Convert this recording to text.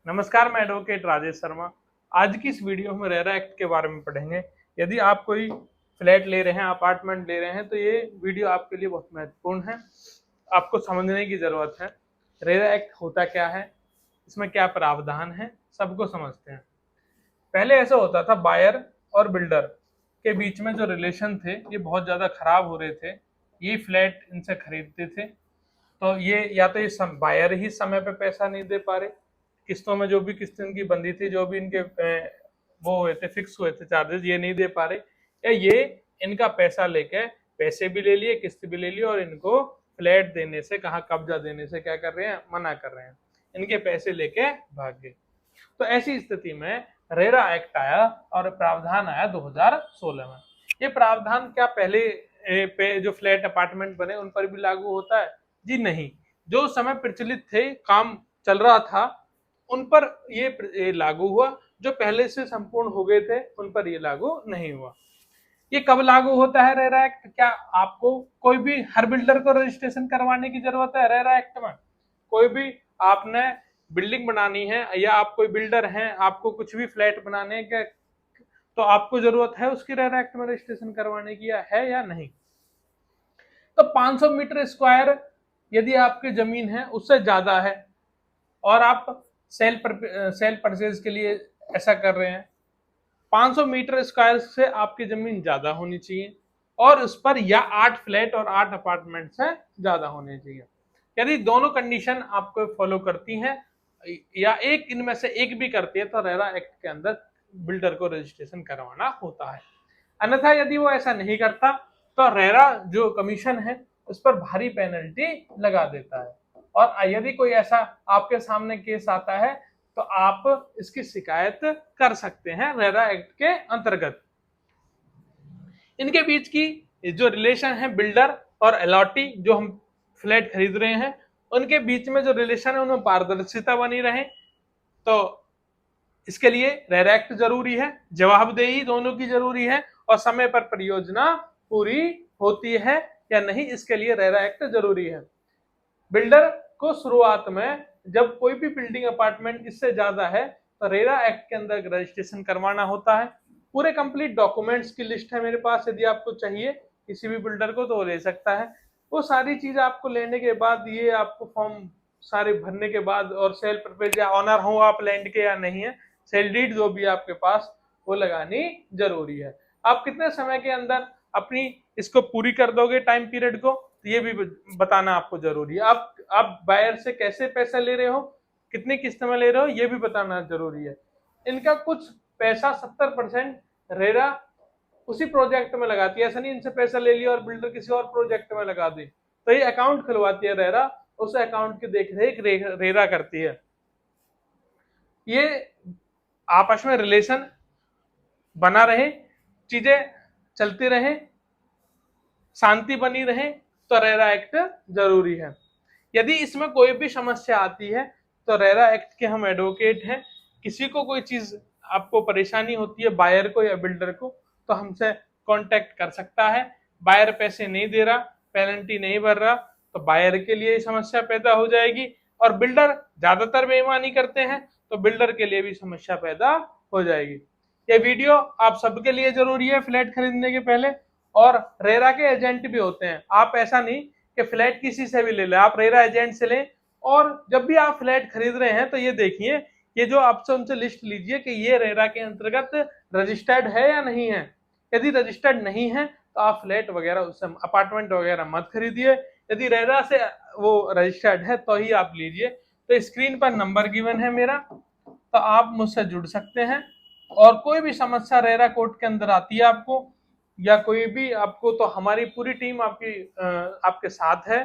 नमस्कार, मैं एडवोकेट राजेश शर्मा। आज की इस वीडियो में रेरा एक्ट के बारे में पढ़ेंगे। यदि आप कोई फ्लैट ले रहे हैं, अपार्टमेंट ले रहे हैं, तो ये वीडियो आपके लिए बहुत महत्वपूर्ण है। आपको समझने की जरूरत है रेरा एक्ट होता क्या है, इसमें क्या प्रावधान है, सबको समझते हैं। पहले ऐसा होता था, बायर और बिल्डर के बीच में जो रिलेशन थे ये बहुत ज्यादा खराब हो रहे थे। ये फ्लैट इनसे खरीदते थे तो ये या तो ये बायर ही समय पे पैसा नहीं दे पा रहे, किस्तों में जो भी किस्त इनकी बंदी थी, जो भी इनके वो हुए थे, फिक्स हुए थे चार्जेस, ये नहीं दे पा रहे, या ये इनका पैसा लेके पैसे भी ले लिए, किस्त भी ले लिए और इनको फ्लैट देने से, कहा कब्जा देने से क्या कर रहे हैं, मना कर रहे हैं, इनके पैसे लेके भाग गए। तो ऐसी स्थिति में रेरा एक्ट आया और प्रावधान आया 2016 में। ये प्रावधान क्या पहले पे जो फ्लैट अपार्टमेंट बने उन पर भी लागू होता है? जी नहीं। जो समय प्रचलित थे, काम चल रहा था, उन पर ये लागू हुआ। जो पहले से संपूर्ण हो गए थे उन पर ये लागू नहीं हुआ। ये कब लागू होता है रेरा एक्ट? क्या आपको कोई भी हर बिल्डर को रजिस्ट्रेशन करवाने की जरूरत है रेरा एक्ट में? कोई भी आपने बिल्डिंग बनानी है या आप कोई बिल्डर हैं, आपको कुछ भी फ्लैट बनाने के, तो आपको जरूरत है उसकी रेरा एक्ट में रजिस्ट्रेशन करवाने की, है या नहीं? तो 500 मीटर स्क्वायर यदि आपकी जमीन है उससे ज्यादा है और आप सेल परचेज के लिए ऐसा कर रहे हैं, 500 मीटर स्क्वायर से आपकी जमीन ज्यादा होनी चाहिए और उस पर या 8 फ्लैट और 8 अपार्टमेंट से ज्यादा होने चाहिए। यदि दोनों कंडीशन आपको फॉलो करती हैं या एक इनमें से एक भी करती है तो रेरा एक्ट के अंदर बिल्डर को रजिस्ट्रेशन करवाना होता है। अन्यथा यदि वो ऐसा नहीं करता तो रेरा जो कमीशन है उस पर भारी पेनल्टी लगा देता है। और यदि कोई ऐसा आपके सामने केस आता है तो आप इसकी शिकायत कर सकते हैं रेरा एक्ट के अंतर्गत। इनके बीच की जो रिलेशन है बिल्डर और अलॉटी, जो हम फ्लैट खरीद रहे हैं, उनके बीच में जो रिलेशन है उनमें पारदर्शिता बनी रहे, तो इसके लिए रेरा एक्ट जरूरी है, जवाबदेही दोनों की जरूरी है और समय पर परियोजना पूरी होती है या नहीं, इसके लिए रेरा एक्ट जरूरी है। बिल्डर को शुरुआत में जब कोई भी बिल्डिंग अपार्टमेंट इससे ज्यादा है तो रेरा एक्ट के अंदर रजिस्ट्रेशन करवाना होता है। पूरे कंप्लीट डॉक्यूमेंट्स की लिस्ट है मेरे पास, यदि आपको चाहिए किसी भी बिल्डर को तो वो ले सकता है। वो सारी चीज आपको लेने के बाद, ये आपको फॉर्म सारे भरने के बाद, और सेल परचेज या ऑनर हो आप लैंड के या नहीं है, सेल डीड जो भी आपके पास, वो लगानी जरूरी है। आप कितने समय के अंदर अपनी इसको पूरी कर दोगे टाइम पीरियड को, ये भी बताना आपको जरूरी है। आप बायर से कैसे पैसा ले रहे हो, कितनी किस्त में ले रहे हो, ये भी बताना जरूरी है। इनका कुछ पैसा 70% रेरा उसी प्रोजेक्ट में लगाती है। ऐसा नहीं इनसे पैसा ले लिया और बिल्डर किसी और प्रोजेक्ट में लगा दे, तो ये अकाउंट खुलवाती है रेरा, उस अकाउंट की देखरेख रेरा करती है। ये आपस में रिलेशन बना रहे, चीजें चलती रहे, शांति बनी रहे, तो रेरा एक्ट जरूरी है। यदि इसमें कोई भी समस्या आती है तो रेरा एक्ट के हम एडवोकेट हैं। किसी को कोई चीज आपको परेशानी होती है, बायर को या बिल्डर को, तो हमसे कांटेक्ट कर सकता है। बायर पैसे नहीं दे रहा, पेनल्टी नहीं भर रहा, तो बायर के लिए समस्या पैदा हो जाएगी, और बिल्डर ज्यादातर बेईमानी करते हैं तो बिल्डर के लिए भी समस्या पैदा हो जाएगी। ये वीडियो आप सबके लिए जरूरी है फ्लैट खरीदने के पहले। और रेरा के एजेंट भी होते हैं, आप ऐसा नहीं कि फ्लैट किसी से भी ले लें, आप रेरा एजेंट से लें। और जब भी आप फ्लैट खरीद रहे हैं तो ये देखिए, ये जो आपसे उनसे लिस्ट लीजिए कि ये रेरा के अंतर्गत रजिस्टर्ड है या नहीं है। यदि रजिस्टर्ड नहीं है तो आप फ्लैट वगैरह, उससे अपार्टमेंट वगैरह मत खरीदिए। यदि रेरा से वो रजिस्टर्ड है तो ही आप लीजिए। तो स्क्रीन पर नंबर गिवन है मेरा, तो आप मुझसे जुड़ सकते हैं। और कोई भी समस्या रेरा कोर्ट के अंदर आती है आपको, या कोई भी आपको, तो हमारी पूरी टीम आपके साथ है।